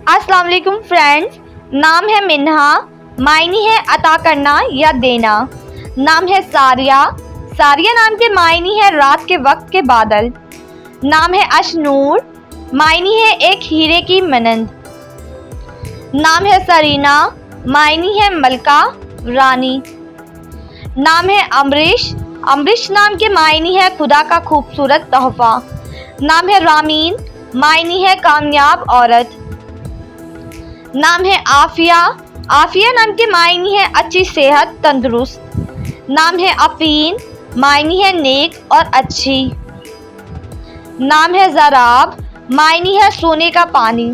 अस्सलाम वालेकुम फ्रेंड्स। नाम है मिन्हा, मायनी है अता करना या देना। नाम है सारिया, सारिया नाम के मायनी है रात के वक्त के बादल। नाम है अशनूर, मायनी है एक हीरे की मनंद। नाम है सरीना, मायनी है मलका रानी। नाम है अमरीश, अमरीश नाम के मायनी है खुदा का खूबसूरत तोहफा। नाम है रामीन, मायनी है कामयाब औरत। नाम है आफिया, आफिया नाम के मायनी है अच्छी सेहत तंदुरुस्त। नाम है अफीन, मायनी है नेक और अच्छी। नाम है जराब, मायनी है सोने का पानी।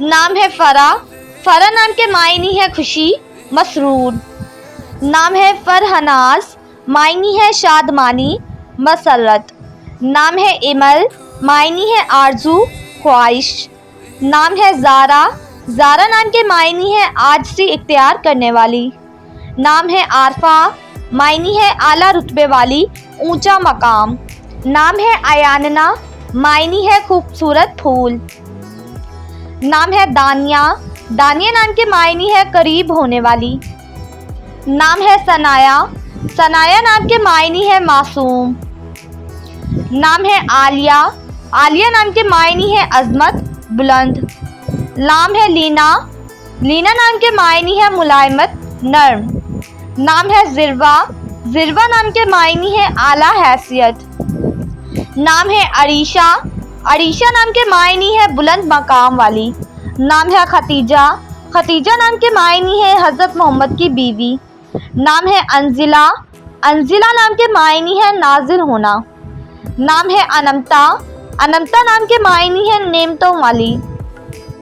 नाम है फरा, फरा नाम के मायनी है खुशी मसरूर। नाम है फरहनाज, मायनी है शादमानी मसरत। नाम है इमल, मायनी है आरजू ख्वाहिश। नाम है ज़ारा, ज़ारा नाम के मायनी है आजिज़ी इख्तियार करने वाली। नाम है आरफा, मायनी है आला रुतबे वाली ऊंचा मकाम। नाम है अयानना, मायनी है खूबसूरत फूल। नाम है दानिया, दानिया नाम के मायनी है करीब होने वाली। नाम है सनाया, सनाया नाम के मायनी है मासूम। नाम है आलिया, आलिया नाम के मायनी है अजमत बुलंद। नाम है लीना, लीना नाम के मायनी है मुलायमत नर्म। नाम है जिरवा, जिरवा नाम के मायनी है आला हैसियत। नाम है अरीशा, अरीशा नाम के मायनी है बुलंद मकाम वाली। नाम है खतीजा, खतीजा नाम के मायनी है हज़रत मोहम्मद की बीवी। नाम है अंजिला, अंजिला नाम के मायनी है नाजिल होना। नाम है अनमता, अनमता नाम के मायनी है नेमतों वाली।